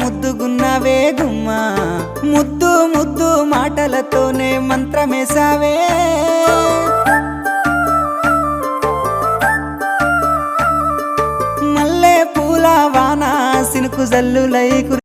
ముద్దుగున్నావే గుమ్మా ముద్దు ముద్దు మాటలతోనే మంత్రమేసావే మల్లె పూల వాన సినుకు జల్లులై